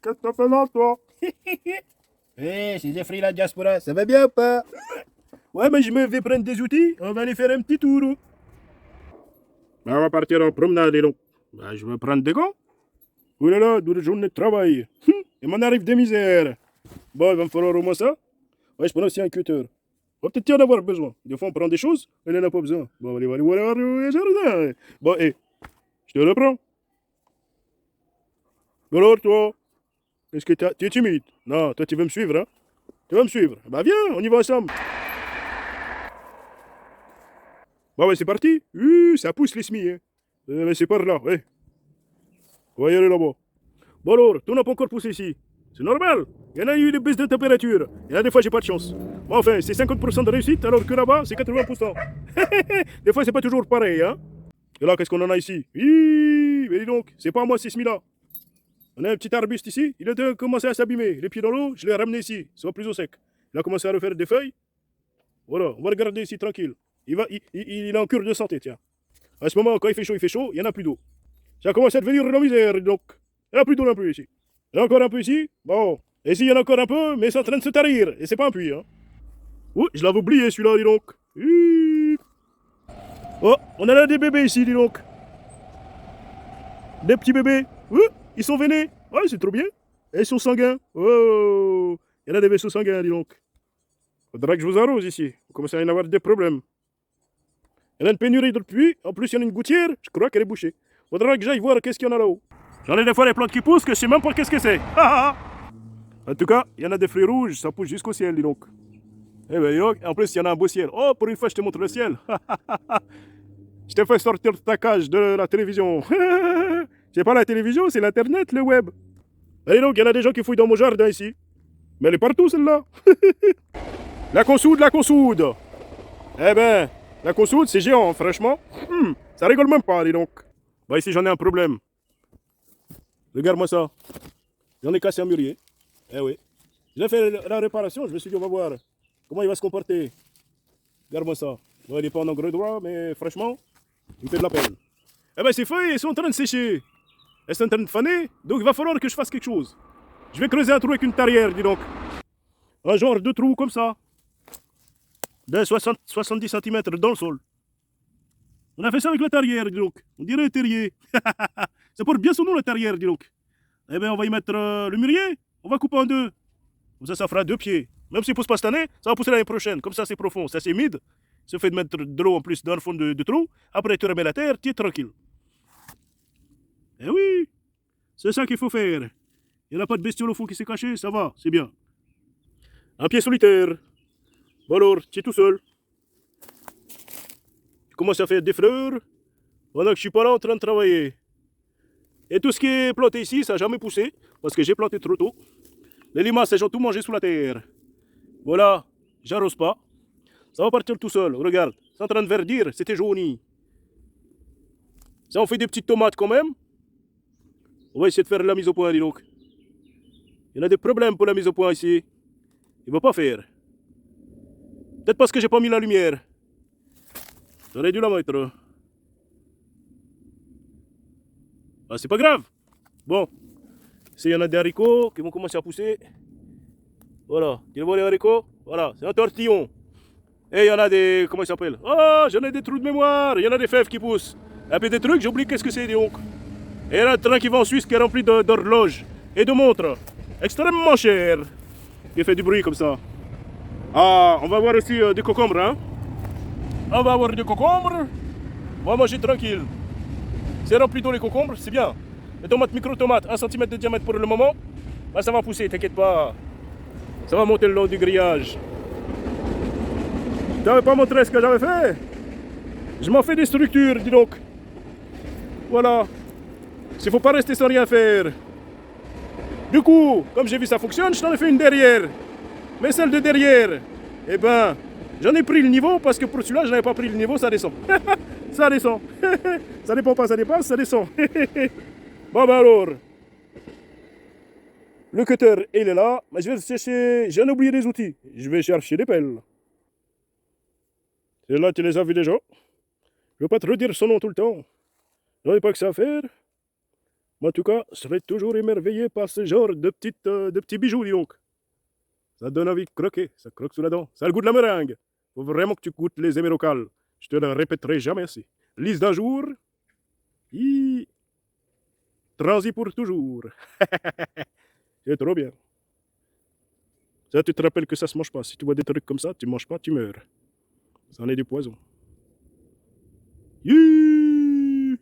qu'est-ce que t'as fait là, toi? Eh, c'est Jeffrey la diaspora, ça va bien ou pas? Ouais, mais je me vais prendre des outils, on va aller faire un petit tour. Ben, on va partir en promenade, et donc. Ben, je vais prendre des gants. Ouh là là, dure journée de travail. Il m'en arrive des misères. Bon, il va me falloir au moins ça. Ouais, je prends aussi un cutter. On va peut-être y en avoir besoin. Des fois, on prend des choses, et il n'en a pas besoin. Bon, allez, allez, voir le jardin. Bon, et je te le prends. Alors, toi, est-ce que tu es timide? Non, toi, tu veux me suivre, hein? Tu vas me suivre? Bah, viens, on y va ensemble. Bon, ouais, c'est parti. Ça pousse les semis, hein. C'est par là, ouais. On va y aller là-bas. Bon, alors, tout n'a pas encore poussé ici. C'est normal. Il y en a eu des baisses de température. Il y en a des fois, j'ai pas de chance. Bon, enfin, c'est 50% de réussite, alors que là-bas, c'est 80%. Des fois, c'est pas toujours pareil, hein. Et là, qu'est-ce qu'on en a ici? Mais dis donc, c'est pas moi, c'est celui-là. On a un petit arbuste ici, il a commencé à s'abîmer. Les pieds dans l'eau, je l'ai ramené ici, soit plus au sec. Il a commencé à refaire des feuilles. Voilà, on va regarder ici tranquille. Il est en cure de santé, tiens. À ce moment, quand il fait chaud, il n'y en a plus d'eau. Ça commence à devenir la misère, donc. Il n'y en a plus d'eau non plus ici. Il y en a encore un peu ici. Bon. Et ici, il y en a encore un peu, mais c'est en train de se tarir. Et c'est pas un puits, hein. Oh, je l'avais oublié celui-là, dis donc. Oh, on a là des bébés ici, dis donc. Des petits bébés. Ils sont veinés. Ouais, c'est trop bien. Et ils sont sanguins. Oh, il y en a des vaisseaux sanguins, dis donc. Faudra que je vous arrose ici. Vous commencez à y en avoir des problèmes. Il y en a une pénurie de pluie. En plus, il y en a une gouttière. Je crois qu'elle est bouchée. Faudra que j'aille voir qu'est-ce qu'il y en a là-haut. J'en ai des fois des plantes qui poussent que je sais même pas qu'est-ce que c'est. En tout cas, il y en a des fruits rouges. Ça pousse jusqu'au ciel, dis donc. Eh ben, dis donc. En plus, il y en a un beau ciel. Oh, pour une fois, je te montre le ciel. Je t'ai fait sortir de ta cage de la télévision. C'est pas la télévision, c'est l'internet, le web. Et donc, il y en a des gens qui fouillent dans mon jardin ici. Mais elle est partout, celle-là. La consoude, la consoude. Eh ben, la consoude, c'est géant, franchement. Ça rigole même pas, dis donc. Bah, ici, j'en ai un problème. Regarde-moi ça. J'en ai cassé un mûrier. Eh oui. J'ai fait la réparation, je me suis dit, on va voir comment il va se comporter. Regarde-moi ça. Bon, il n'est pas en engrais droit, mais franchement, il me fait de la peine. Eh ben, ces feuilles, elles sont en train de sécher. Elles sont en train de faner, donc il va falloir que je fasse quelque chose. Je vais creuser un trou avec une tarière, dis donc. Un genre de trou comme ça. De 70 cm dans le sol. On a fait ça avec la tarière, dis donc. On dirait un terrier. Ça porte bien son nom, la tarière, dis donc. Eh bien, on va y mettre le mûrier. On va couper en deux. Comme ça fera 2 pieds. Même s'il ne pousse pas cette année, ça va pousser l'année prochaine. Comme ça, c'est profond, ça c'est humide. Ça fait de mettre de l'eau en plus dans le fond de trou. Après, tu remets la terre, tu es tranquille. Eh oui, c'est ça qu'il faut faire. Il n'y a pas de bestiole au fond qui s'est caché, ça va, c'est bien. Un pied solitaire. Bon alors, tu es tout seul. Tu commences à faire des fleurs pendant que je suis pas là en train de travailler. Et tout ce qui est planté ici, ça n'a jamais poussé, parce que j'ai planté trop tôt. Les limaces, elles ont tout mangé sous la terre. Voilà, j'arrose pas. Ça va partir tout seul, regarde. C'est en train de verdir, c'était jauni. Ça, on fait des petites tomates quand même. On va essayer de faire la mise au point, dis donc. Il y en a des problèmes pour la mise au point ici. Il ne va pas faire. Peut-être parce que j'ai pas mis la lumière. J'aurais dû la mettre. Ah, c'est pas grave. Bon. Ici, il y en a des haricots qui vont commencer à pousser. Voilà. Tu vois les haricots? Voilà. C'est un tortillon. Et il y en a des... Comment ça s'appelle? Oh, j'en ai des trous de mémoire. Il y en a des fèves qui poussent. Et puis des trucs, j'oublie qu'est-ce que c'est, donc. Et il y en a un train qui va en Suisse qui est rempli d'horloges et de montres. Extrêmement cher. Qui fait du bruit comme ça. Ah, on va voir aussi des concombres, hein. On va avoir des concombres. On va manger tranquille. C'est rempli d'eau les concombres, c'est bien. Les tomates micro-tomates, 1 cm de diamètre pour le moment. Bah, ça va pousser, t'inquiète pas. Ça va monter le long du grillage. Je t'avais pas montré ce que j'avais fait. Je m'en fais des structures, dis donc. Voilà. Il faut pas rester sans rien faire. Du coup, comme j'ai vu ça fonctionne, je t'en ai fait une derrière. Mais celle de derrière, eh ben, j'en ai pris le niveau parce que pour celui-là, je n'avais pas pris le niveau, ça descend. Ça descend. Ça dépend pas, ça dépasse, ça descend. Bon ben alors, le cutter, il est là. Mais je vais chercher, j'en ai oublié des outils. Je vais chercher des pelles. Celles-là, tu les as vues déjà. Je ne vais pas te redire son nom tout le temps. J'en ai pas que ça à faire. Moi, en tout cas, je serais toujours émerveillé par ce genre de petits bijoux, dis donc. Ça donne envie de croquer, ça croque sous la dent. Ça a le goût de la meringue. Faut vraiment que tu goûtes les émeraucales. Je te le répéterai jamais assez. Lise d'un jour, hi, transi pour toujours. C'est trop bien. Ça, tu te rappelles que ça se mange pas. Si tu vois des trucs comme ça, tu manges pas, tu meurs. Ça en est du poison. Hi,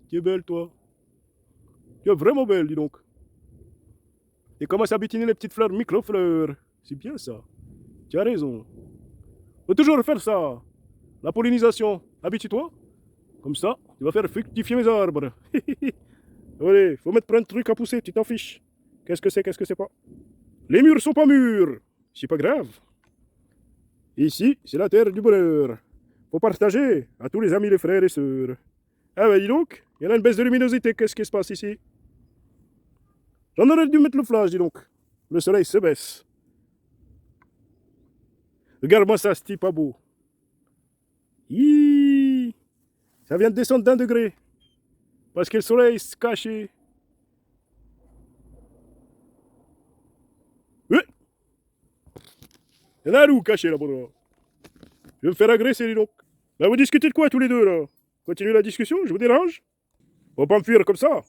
tu es belle, toi. Tu es vraiment belle, dis donc. Et commence à butiner les petites fleurs, micro-fleurs. C'est bien ça. Tu as raison. Faut toujours faire ça. La pollinisation. Habitue-toi. Comme ça, tu vas faire fructifier mes arbres. Allez, faut mettre plein de trucs à pousser, tu t'en fiches. Qu'est-ce que c'est pas? Les murs sont pas mûrs. C'est pas grave. Ici, c'est la terre du bonheur. Faut partager à tous les amis, les frères et sœurs. Ah bah dis donc, il y en a une baisse de luminosité. Qu'est-ce qui se passe ici? J'en aurais dû mettre le flash, dis donc. Le soleil se baisse. Regarde-moi ça, c'est pas beau. Hi, ça vient de descendre d'1 degré. Parce que le soleil se cachait. Oui, il y en a un loup caché là-bas. Je vais me faire agresser, dis donc. Là, vous discutez de quoi tous les deux, là? Continuez la discussion, je vous dérange? Faut pas me fuir comme ça.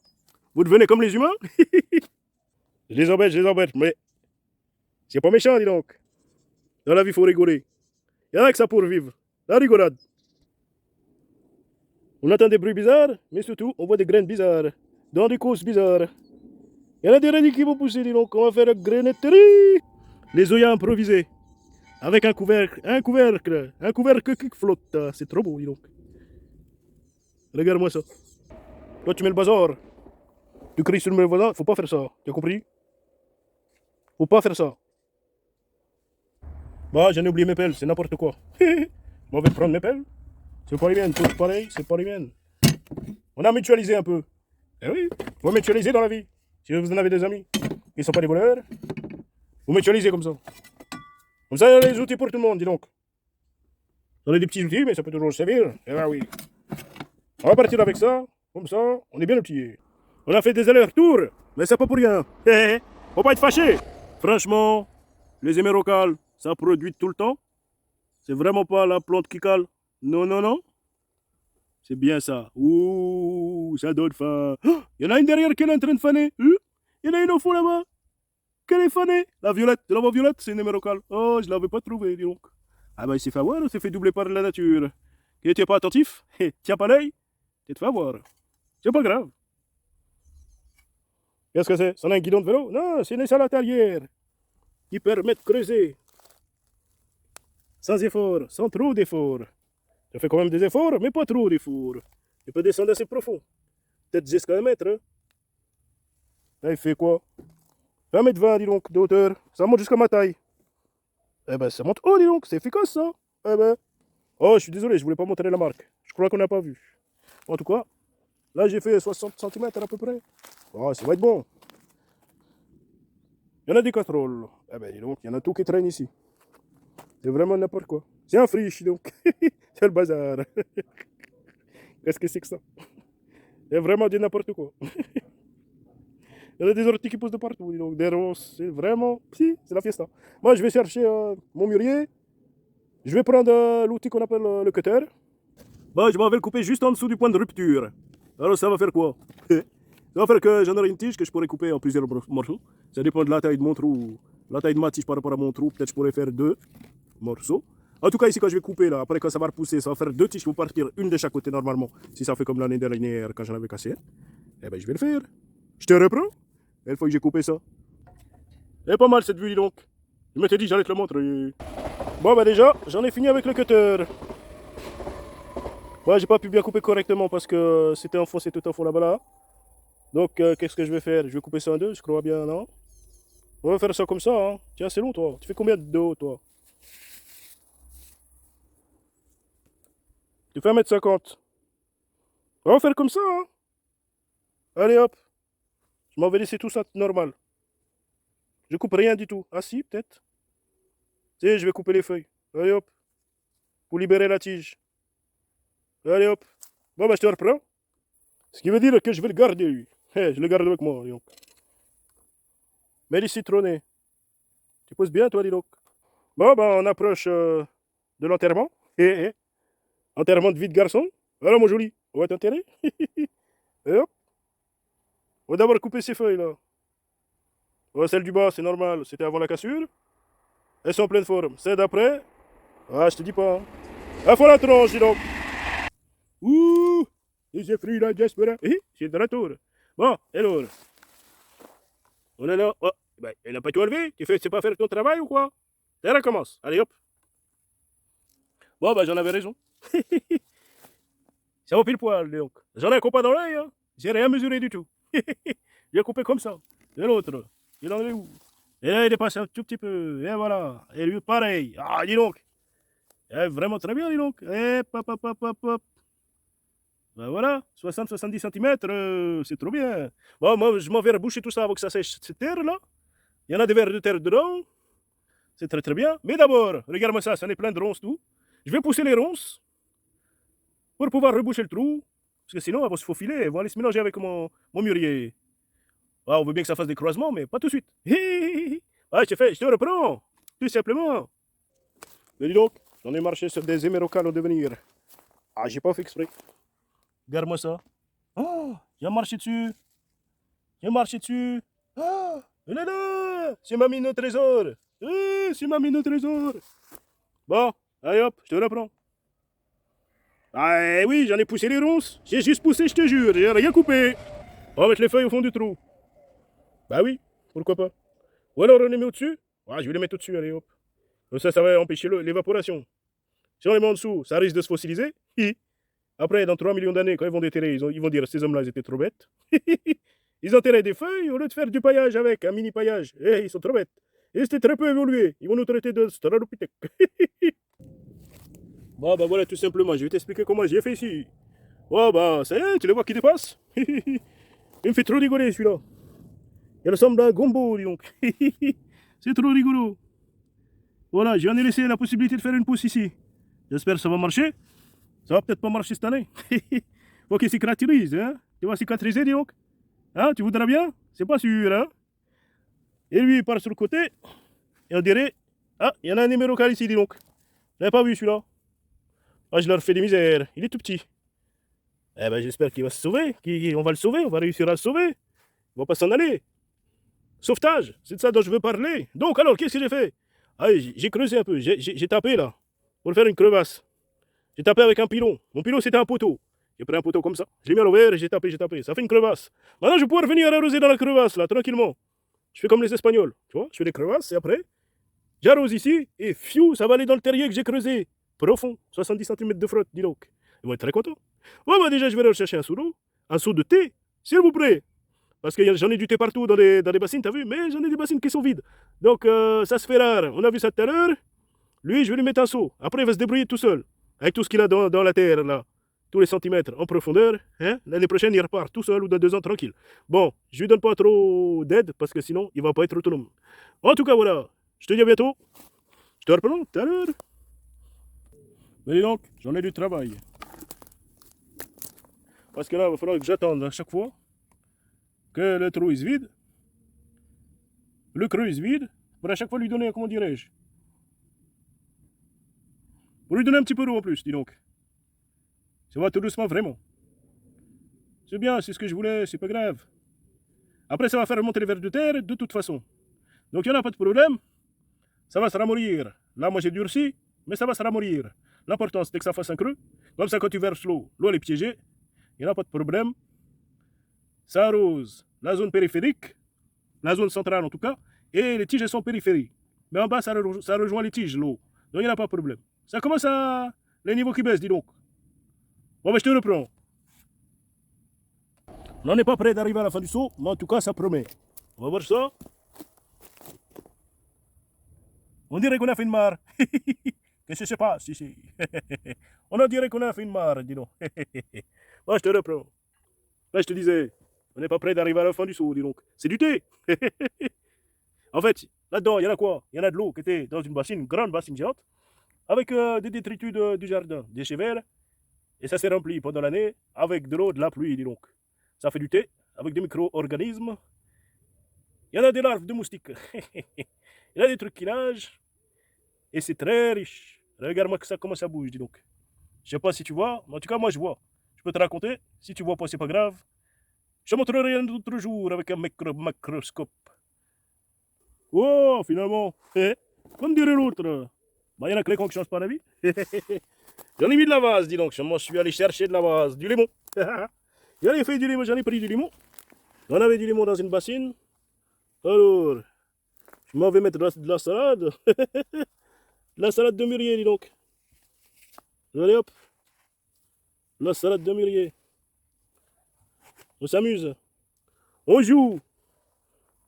Vous devenez comme les humains? Je les embête, mais c'est pas méchant, dis donc. Dans la vie, faut rigoler. Il y en a que ça pour vivre. La rigolade. On entend des bruits bizarres, mais surtout, on voit des graines bizarres. Dans des causes bizarres. Il y en a des radis qui vont pousser, dis donc. On va faire la grenetterie. Les œillets improvisés. Avec un couvercle qui flotte. C'est trop beau, dis donc. Regarde-moi ça. Toi, tu mets le bazar. Tu cries sur le voisin, faut pas faire ça. Tu as compris? Faut pas faire ça. Bah, j'en ai oublié mes pelles, c'est n'importe quoi. On va prendre mes pelles. C'est pas les miennes, toutes pareilles, c'est pas les miennes. On a mutualisé un peu. Eh oui, faut mutualiser dans la vie. Si vous en avez des amis qui sont pas des voleurs, vous mutualisez comme ça. Comme ça, il y a les outils pour tout le monde, dis donc. On a des petits outils, mais ça peut toujours servir. Eh ben oui. On va partir avec ça, comme ça, on est bien outillés. On a fait des allers-retours, mais c'est pas pour rien. Faut pas être fâché. Franchement, les émeraucales, ça produit tout le temps. C'est vraiment pas la plante qui cale. Non, non, non. C'est bien ça. Ouh, ça donne faim. Il y en a une derrière qui est en train de faner. Il y en a une au fond là-bas. Quelle est fanée? La violette. De la voix violette, c'est une émeraucale. Oh, je l'avais pas trouvée, dis donc. Ah bah il s'est fait avoir, il s'est fait doubler par la nature. Et tu es pas attentif? Tiens pas l'œil? Tu te fais avoir. C'est pas grave. Qu'est-ce que c'est? C'est un guidon de vélo? Non, c'est une salade arrière qui permet de creuser. Sans effort, sans trop d'efforts. Tu fais quand même des efforts, mais pas trop d'efforts. Tu peux descendre assez profond. Peut-être jusqu'à 1 mètre. Hein? Là, il fait quoi? 1 m 20, dis donc, de hauteur. Ça monte jusqu'à ma taille. Eh ben, ça monte haut, dis donc. C'est efficace, ça. Eh ben. Oh, je suis désolé, je voulais pas montrer la marque. Je crois qu'on n'a pas vu. En tout cas, là, j'ai fait 60 cm à peu près. Oh, ça va être bon. Il y en a des casseroles. Eh ben, dis donc, il y en a tout qui traîne ici. C'est vraiment n'importe quoi. C'est un friche, donc. C'est le bazar. Qu'est-ce que c'est que ça? C'est vraiment du n'importe quoi. Il y en a des orties qui poussent de partout, dis donc. Des ronces, c'est vraiment... Si, c'est la fiesta. Moi, je vais chercher mon mûrier. Je vais prendre l'outil qu'on appelle le cutter. Bah, je m'en vais le couper juste en dessous du point de rupture. Alors, ça va faire quoi? Ça va faire que j'en aurai une tige que je pourrais couper en plusieurs morceaux. Ça dépend de la taille de mon trou, la taille de ma tige par rapport à mon trou. Peut-être je pourrais faire 2 morceaux. En tout cas, ici, quand je vais couper, là, après quand ça va repousser, ça va faire 2 tiges pour partir, une de chaque côté normalement. Si ça fait comme l'année dernière quand j'en avais cassé, eh ben, je vais le faire. Je te reprends. Une fois que j'ai coupé ça. Elle est pas mal cette vue, dis donc. Je m'étais dit que j'allais te le montrer. Bon, bah déjà, j'en ai fini avec le cutter. Moi, j'ai pas pu bien couper correctement parce que c'était enfoncé tout en fond là-bas là. Donc, qu'est-ce que je vais faire? Je vais couper ça en 2, je crois bien, non? On va faire ça comme ça, hein. Tiens, c'est long, toi. Tu fais combien de haut, toi? Tu fais 1 m 50. On va faire comme ça, hein. Allez, hop. Je m'en vais laisser tout ça normal. Je coupe rien du tout. Ah si, peut-être. Tu sais, je vais couper les feuilles. Allez, hop. Pour libérer la tige. Allez, hop. Bon, bah, je te reprends. Ce qui veut dire que je vais le garder, lui. Je le garde avec moi, dis donc. Mais les citronnés. Tu poses bien, toi, dis donc. Bon, ben, on approche de l'enterrement. Enterrement de vie de garçon. Voilà, mon joli. On va t'enterrer. Et hop. On va d'abord couper ces feuilles, là. Ouais, celle du bas, c'est normal. C'était avant la cassure. Elles sont en pleine forme. Celle d'après. Ah, je te dis pas. Hein. Ah, faut la tronche, dis donc. Ouh. Et j'ai pris la diaspora. C'est de retour. Bon, alors. On est là. Oh, ben, elle n'a pas tout enlevé. Tu sais pas faire ton travail ou quoi? Ça recommence. Allez, hop. Bon, ben, j'en avais raison. Ça vaut pile poil, donc. J'en ai un copain dans l'œil, hein. J'ai rien mesuré du tout. J'ai coupé comme ça. Et l'autre, il en est où? Et là, il est passé un tout petit peu. Et voilà. Et lui, pareil. Ah, dis donc. Eh, vraiment très bien, dis donc. Et hop, hop, hop, hop, hop. Ben voilà, 60-70 cm, c'est trop bien. Bon, moi, je m'en vais reboucher tout ça avant que ça sèche, cette terre-là. Il y en a des vers de terre dedans. C'est très très bien. Mais d'abord, regarde-moi ça, ça en est plein de ronces, tout. Je vais pousser les ronces pour pouvoir reboucher le trou. Parce que sinon, elles vont se faufiler, elles vont aller se mélanger avec mon mûrier. Ah, on veut bien que ça fasse des croisements, mais pas tout de suite. Ah, je te reprends, tout simplement. Mais dis donc, j'en ai marché sur des hémérocales au devenir. Ah, j'ai pas fait exprès. Regarde-moi ça. Oh, j'ai marché dessus. J'ai marché dessus. Ah, là là, c'est ma mine au trésor. C'est ma mine au trésor. Bon, allez hop, je te reprends. Ah eh oui, j'en ai poussé les ronces. J'ai juste poussé, je te jure. J'ai rien coupé. On va mettre les feuilles au fond du trou. Bah oui, pourquoi pas. Ou alors on les met au-dessus. Ah, je vais les mettre au-dessus, allez hop. Comme ça va empêcher l'évaporation. Si on les met en dessous, ça risque de se fossiliser. Après, dans 3 millions d'années, quand ils vont déterrer, ils vont dire ces hommes-là, ils étaient trop bêtes. Ils enterraient des feuilles au lieu de faire du paillage avec, un mini paillage. Ils sont trop bêtes. Ils étaient très peu évolués. Ils vont nous traiter de stralopithèques. Bon, bah voilà, tout simplement. Je vais t'expliquer comment j'ai fait ici. Oh, bah, ça y est, tu les vois qui dépassent. Il me fait trop rigoler, celui-là. Il ressemble à un gombo, dis donc. C'est trop rigolo. Voilà, j'en ai laissé la possibilité de faire une pousse ici. J'espère que ça va marcher. Ça va peut-être pas marcher cette année. Faut qu'il cicatrise, hein. Tu vas cicatriser, dis donc. Hein, tu voudras bien? C'est pas sûr, hein. Et lui, il part sur le côté. Et on dirait... Ah, il y en a un numéro cal ici, dis donc. Je l'avais pas vu, celui-là. Ah, je leur fais des misères. Il est tout petit. Eh ben, j'espère qu'il va se sauver. On va le sauver. On va réussir à le sauver. Il va pas s'en aller. Sauvetage, c'est de ça dont je veux parler. Donc, alors, qu'est-ce que j'ai fait? Ah, j'ai creusé un peu. J'ai tapé, là. Pour faire une crevasse. J'ai tapé avec un pilon. Mon pilon, c'était un poteau. J'ai pris un poteau comme ça. Je l'ai mis à l'envers et j'ai tapé. Ça fait une crevasse. Maintenant, je vais pouvoir venir arroser dans la crevasse, là, tranquillement. Je fais comme les Espagnols. Tu vois, je fais des crevasses et après, j'arrose ici et fiou, ça va aller dans le terrier que j'ai creusé. Profond, 70 cm de frotte, dis donc. Ils vont être très contents. Bon, bah, déjà, je vais aller chercher un seau d'eau. Un seau de thé, s'il vous plaît. Parce que j'en ai du thé partout dans les bassines, t'as vu? Mais j'en ai des bassines qui sont vides. Donc, ça se fait rare. On a vu ça tout à l'heure. Lui, je vais lui mettre un seau. Après, il va se débrouiller tout seul. Avec tout ce qu'il a dans la terre, là. Tous les centimètres en profondeur. Hein? L'année prochaine, il repart tout seul ou dans 2 ans, tranquille. Bon, je lui donne pas trop d'aide parce que sinon, il va pas être autonome. En tout cas, voilà. Je te dis à bientôt. Je te reprends tout à l'heure. Mais dis donc, j'en ai du travail. Parce que là, il va falloir que j'attende à chaque fois que le trou il se vide. Le creux il se vide. Pour à chaque fois lui donner, comment dirais-je? Pour lui donner un petit peu d'eau en plus, dis donc. Ça va tout doucement, vraiment. C'est bien, c'est ce que je voulais, c'est pas grave. Après, ça va faire remonter les vers de terre de toute façon. Donc, il n'y en a pas de problème. Ça va se ramollir. Là, moi, j'ai durci, mais ça va se ramollir. L'important, c'est que ça fasse un creux. Comme ça, quand tu verses l'eau, l'eau, elle est piégée. Il n'y en a pas de problème. Ça arrose la zone périphérique, la zone centrale en tout cas, et les tiges, elles sont périphériques. Mais en bas, ça rejoint les tiges, l'eau. Donc, il n'y en a pas de problème. Ça commence à... les niveaux qui baissent, dis donc. Bon, ben, je te reprends. On n'en est pas prêt d'arriver à la fin du saut, mais en tout cas, ça promet. On va voir ça. On dirait qu'on a fait une mare. Qu'est-ce qui se passe ici? On dirait qu'on a fait une mare, dis donc. Moi, je te reprends. Là, je te disais, on n'est pas prêt d'arriver à la fin du saut, dis donc. C'est du thé. En fait, là-dedans, il y en a quoi? Il y en a de l'eau qui était dans une bassine, une grande bassine géante, avec des détritus du jardin, des déchets verts. Et ça s'est rempli pendant l'année avec de l'eau de la pluie, dis donc. Ça fait du thé avec des micro-organismes. Il y en a des larves de moustiques. Il y a des trucs qui nagent. Et c'est très riche. Regarde-moi que ça commence à bouger, dis donc. Je sais pas si tu vois, mais en tout cas, moi je vois. Je peux te raconter. Si tu vois pas, c'est pas grave. Je te montrerai un autre jour avec un macroscope. Oh, finalement. Comme dirait l'autre. Bah, il y en a que les cons qui changent pas d'avis. J'en ai mis de la vase, dis donc. Je m'en suis allé chercher de la vase. Du limon. J'en ai fait du limon, j'en ai pris du limon. J'en avais du limon dans une bassine. Alors, je m'en vais mettre de la salade. De la salade de mûrier, dis donc. Allez hop. La salade de mûrier. On s'amuse. On joue.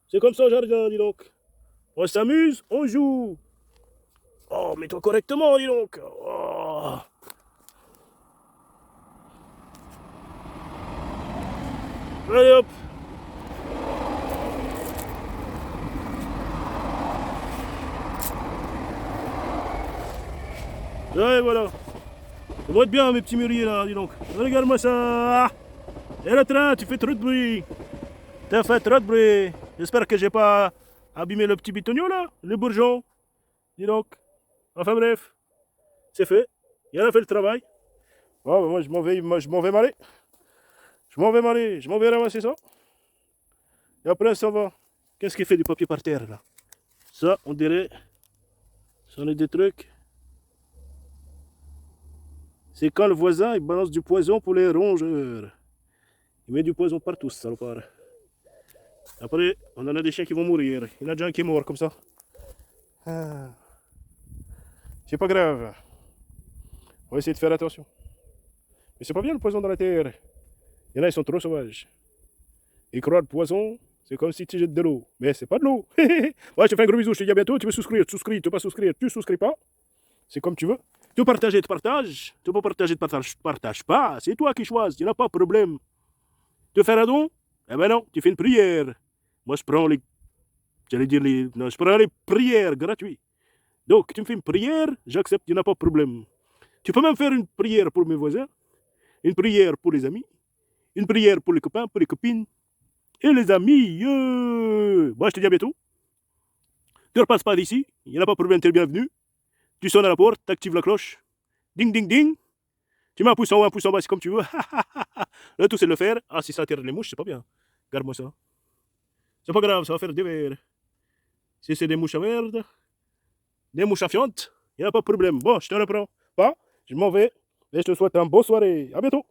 C'est comme ça au jardin, dis donc. On s'amuse, on joue. Oh, mets-toi correctement, dis donc. Oh. Allez hop. Ouais, voilà. Ça doit être bien, mes petits mûriers là, dis donc. Regarde-moi ça. Et le train, tu fais trop de bruit. T'as fait trop de bruit. J'espère que j'ai pas abîmé le petit bitonio là, le bourgeon. Dis donc. Enfin bref, c'est fait. Il en a fait le travail. Bon, bah, moi je m'en vais m'aller. Je m'en vais ramasser ça. Et après ça va. Qu'est-ce qui fait du papier par terre là? Ça, on dirait, c'en est des trucs. C'est quand le voisin il balance du poison pour les rongeurs. Il met du poison partout, ce salopard. Après, on en a des chiens qui vont mourir. Il y en a déjà un qui est mort comme ça. Ah. C'est pas grave. On va essayer de faire attention. Mais c'est pas bien le poison dans la terre. Il y en a, ils sont trop sauvages. Ils croient le poison, c'est comme si tu jettes de l'eau. Mais c'est pas de l'eau. Ouais, je te fais un gros bisou, je te dis à bientôt. Tu veux souscrire, tu souscris. Tu veux pas souscrire, tu souscris pas. C'est comme tu veux. Tu veux partager, tu partages. Tu peux partager, tu partages pas. C'est toi qui choisis, il n'y a pas de problème. Tu veux faire un don? Eh ben non, tu fais une prière. Moi, je prends les. J'allais dire les. Non, je prends les prières gratuites. Donc, tu me fais une prière, j'accepte, il n'y a pas de problème. Tu peux même faire une prière pour mes voisins, une prière pour les amis, une prière pour les copains, pour les copines, et les amis. Moi, je te dis à bientôt. Tu ne repasses pas d'ici, il n'y a pas de problème, tu es bienvenu. Tu sonnes à la porte, tu actives la cloche. Ding, ding, ding. Tu mets un pouce en haut, un pouce en bas, c'est comme tu veux. Le tout, c'est de le faire. Ah, si ça attire les mouches, c'est pas bien. Garde-moi ça. C'est pas grave, ça va faire des verres. Si c'est des mouches à merde, des mouches à fientes, il n'y a pas de problème. Bon, je te reprends pas. Je m'en vais et je te souhaite une bonne soirée. À bientôt.